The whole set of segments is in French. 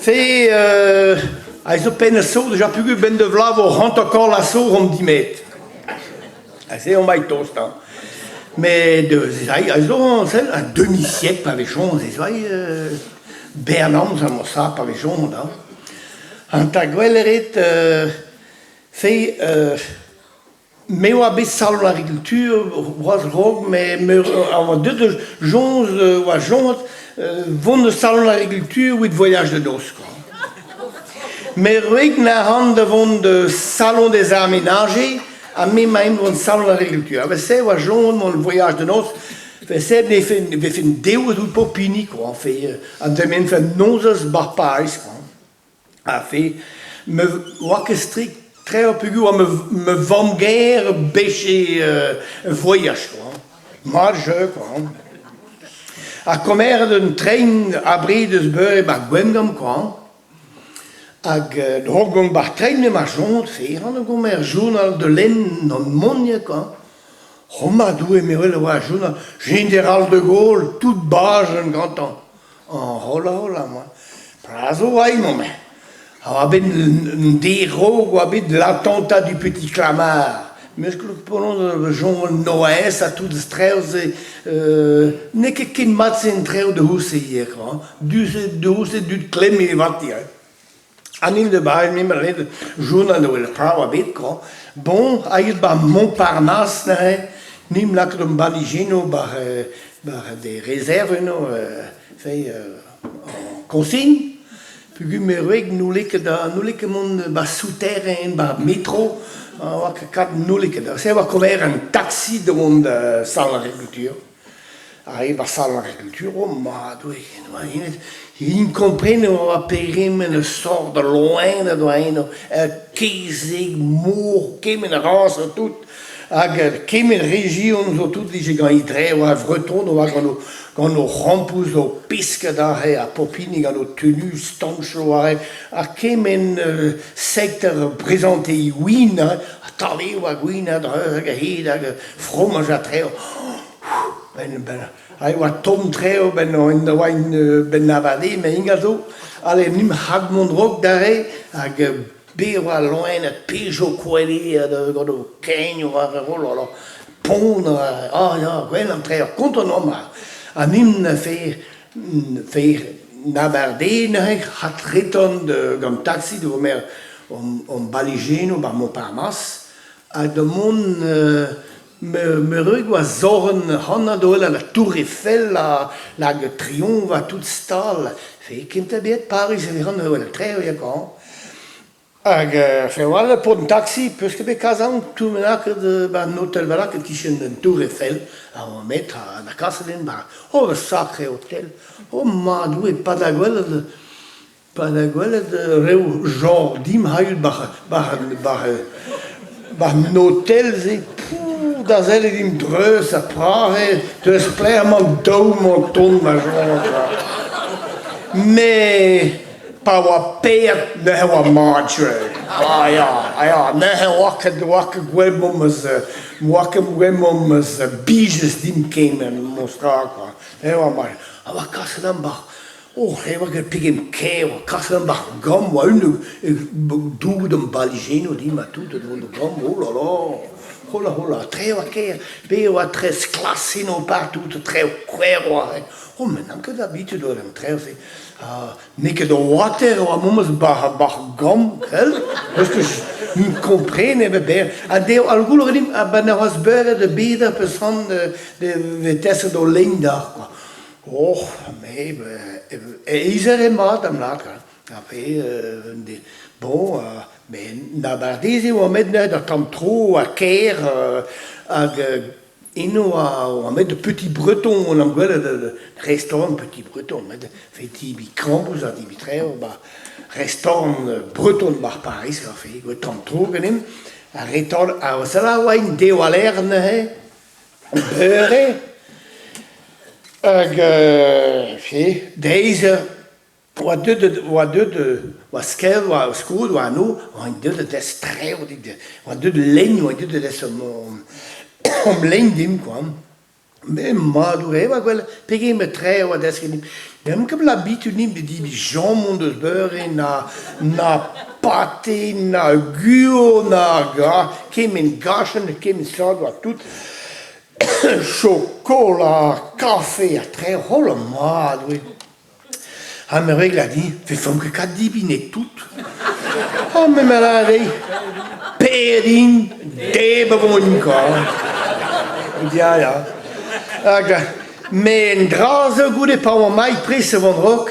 Fait, als op een zo, dus heb ik ben de vlavo rond elkaar la zo om 10 meter. C'est on va être toast. Mais als un demi-siècle avec Jean, c'est Bernam, ça m'a ça avec Jean. En ta gueuleret, fait, mais on a baissé l'agriculture, was rock, mais on deux gens, ou gens, vont de salon de l'agriculture ou de voyage de noces. Mais ruig na hand vont de salon des arts ménagers, à même vont de salon de l'agriculture. Avec ça, ou gens vont le voyage de noces. C'est we fait une déo de popini quoi. On fait en demain fait noses barparis quoi. A fait me orchestrique très opigu me vend guerre bêcher voyage quoi. Marge quoi. A commerce d'un train abri de beurre ba gwendam quoi. Ag drogon ba train de marchand fait on go mer journal de laine non monnie quoi. Roma doué mais le journal général de Gaulle toute base un grand temps. Oh hola moi. Prazo ai mon mais. Avait des rogues, avait de l'attentat du petit Clamart. Mais je crois que Jean Noël, ça tout de stress, n'est qu'un match en train de housser hier, quoi. Du housser du clem et vatia. Anil de base, même le journal de le pravo avec quoi. Bon, aïe bah Montparnasse, nim là que l'on baligino, bah des réserves, non, fait consigne. Puis nous les mon souterrain, métro, nous les c'est comme un taxi de mon salle d'agriculture. Arrive à salle d'agriculture, oh madoué, ils comprennent on périm le sort de loin de loin, kisig, mour, kim une race tout. Kim une région tout les gens ils très ou retourne quand nous rompons aux pisques d'arrêt à Popini, quand nous tenues stanches à Kim un secteur présenté Wien, à Tali ou à Wien, à fromage à très ay wa tom treo ben in de wine ben navali mais ingazo allez nim hag mon rock d'arrêt ag be wa loin à Peugeot quali de godo kenyo wa rololo pon ah ja gwen treo contre normal anim fait nabardine hat reton de comme taxi de mer baligeno ba Montparnasse à de mon me rugwa zorn hanna dola la Tour Eiffel la triomphe à toute stall fait kinta biet Paris et hanna dola très bien quand fait voilà pour un taxi parce que be casan tout menac de un hôtel voilà que tischen de Tour Eiffel à on mettre à la Castelin bar oh le sacré hôtel oh madou et pas de reu genre dim hayul bar un hôtel c'est dat is in dreus, dat praat, dus pleerman doom, ton, maar zo. Mais, pas wat peert, nee, wat maatje. Ah ja, nee, wakke gwemmums, bijes die komen, mostraakwa. Nee, wat maar, wat kassen dan bach. Oh, hij was een pigem kei, wat kassen bach gam, wat doe de baligeno die maar doet, dat de gam, oh la la. Hola, très ok, béo à très classé non partout, très quero. Oh, maintenant que d'habitude, on est très fait. Mais que de water, on a moment gom, parce que je ne comprends pas bien. Alguns redim, ben was beurre de beder persoon de vitesse de linda. Oh, mais is er een maat am lager. Bon, mais nabardise on met de tantro à Caire on met de petits bretons on engueule de restaurant petit breton on met de fait grand vous a dit vitreo bah restaurant breton bar Paris ça fait tantro genim un restaurant à cela wine de walerne beurre fait deze wat skel, wat school, wat nou, wat de destreo, wat de leño, wat de des lijn dim kwam, Mais maduré, ma quella, perché mi tre o adesso che abbiamo che l'abitudine di dire jambon de beurre, na pâté, na guo, na ga, che mi gaschen, che mi sado a tutto. Chocolat, café, a tre, oh la madre. Ah, mais regarde, fait femme que quatre dibines tout. Oh, mais malade, perine, debavonica. Ja, ja. Mais draze goede pa mai presse van rock.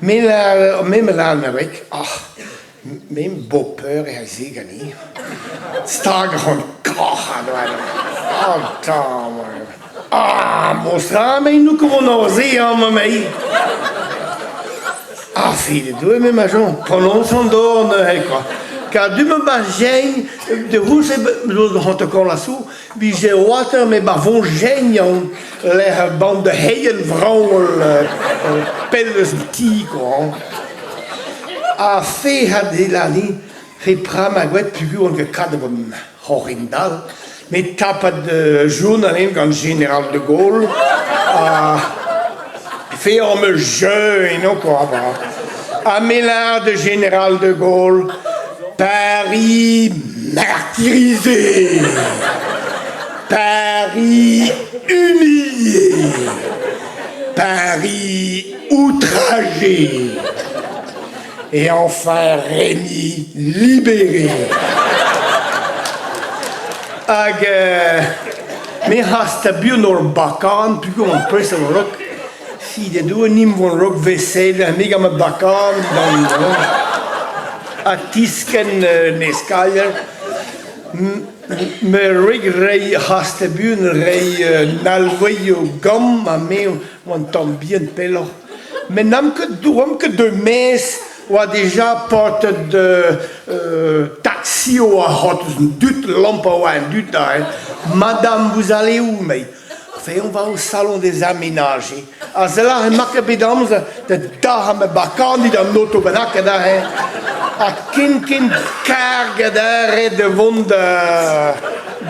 Mais la avec. Ah, même beau peur et assez gagné. Stag gewoon kacha. Ah, mostra me nu como nausea, mamãe. Ah, filho, doe me maar zo. Prononce en door, quoi. Car du me bagègne, de hoe ze de kon la sou, wie ze water me bavon gêne, les bande de heien vrouwen, pelles ti, quoi. A fait had hilani, fait pramaguet, puis on que cadre horrendal. Mais tape de journaliste comme général de Gaulle, fait en me jeune, quoi. À Ménard de général de Gaulle, Paris martyrisé, Paris humilié, Paris outragé, et enfin Rémy libéré. Men hast bu nor bakan, pu on presse le rock. Si de deux nim von rock vaisselle, mega me bakan dans a tisken neskaler. Me regrei hast bu rei nalweyo gam a me on tom bien pelo. Men nam que de mes ou déjà porte de taxi ou à hot dut lampe ou un dut madame vous allez où mais fait on va au salon des aménagés à cela remarque mesdames de dame bacan dit dans notre benac là à kin cargue d'air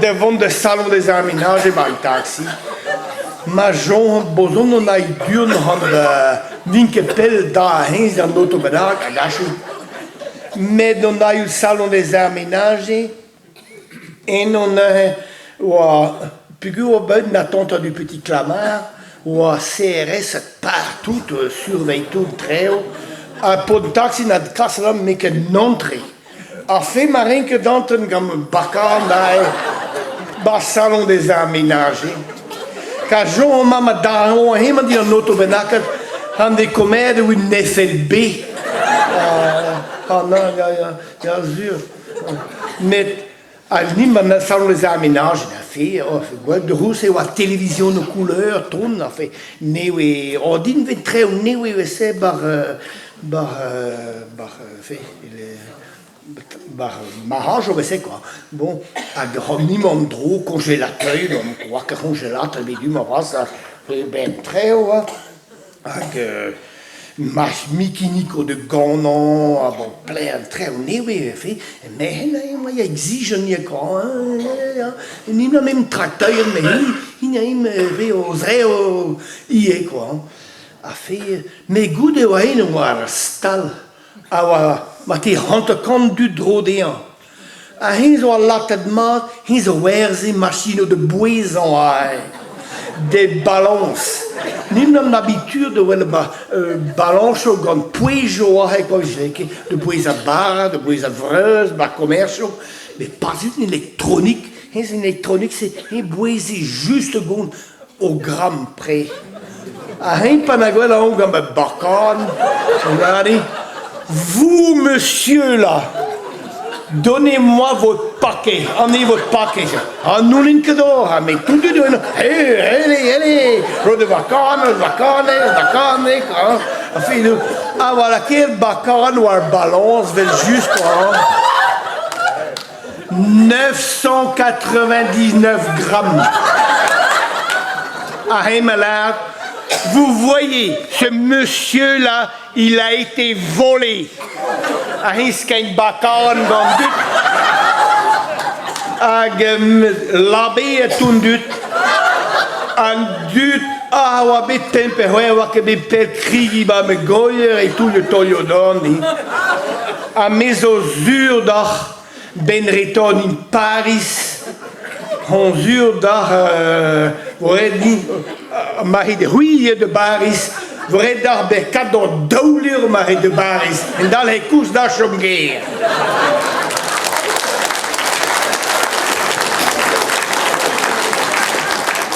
devant de salon des aménagés par taxi maar zo'n boson on a eu Winkepel daarheen, dan notre benac, mais on a eu le salon des aménagés et on a puis on a tenté du petit clamart ou à CRS partout surveille tout très haut à pour le taxi n'a de classe là mais que n'entrée a fait marin que dans un comme bacan dans salon des aménagés car Jean mama dans on dit notre benac aan de comédie ou une FLB. Ah non, ja, sûr. Mais à niemand salon les aménages, on a fait, de rousse et la télévision de couleur, tourne, on a fait, néo on dit une très néo c'est fait, mariage, c'est quoi. Bon, à grand niemand trop congélateur, on croit que congélateur, mais du moment ça, ben très haut. Mas mikinico de Ganon, ah bon, plein très néo fait, mais il exige ni quoi, il n'a même tracteur, mais il n'a même fait oser y est quoi, a fait, mais goût de wine war stal, ah ma t'es rentre compte du drodéan, ah ils ont la tête mat, ils ont werzi machine de boison, des balances. Nous avons l'habitude de voir le balance au grand puijo, de puiser à barre, de puiser à vreuse, de commerce, mais pas une électronique. Une électronique, c'est un puiser juste au gramme près. À un panaguela, on a un bacan. Vous, monsieur, là, donnez-moi votre paquet, emmenez votre paquet. Ah, nous l'en que d'or, mais tout de suite, allez, de vacances, ah, voilà, quel bacan ou un balance, juste, quoi. 999 grammes. Ah, malade. Vous voyez, ce monsieur-là, il a été volé. Hij is geen bakan van dit. Labé toen dit. En dut, wa bet temper, wa ke bet pel krigi ba me goyer et tout le toyo doni. A mezo zur d'ar ben reton in Paris. On zur d'ar, voret ni, mari de huie de Baris, voret d'ar be kador doulir mari de Baris. En dal he kous da chomgeer.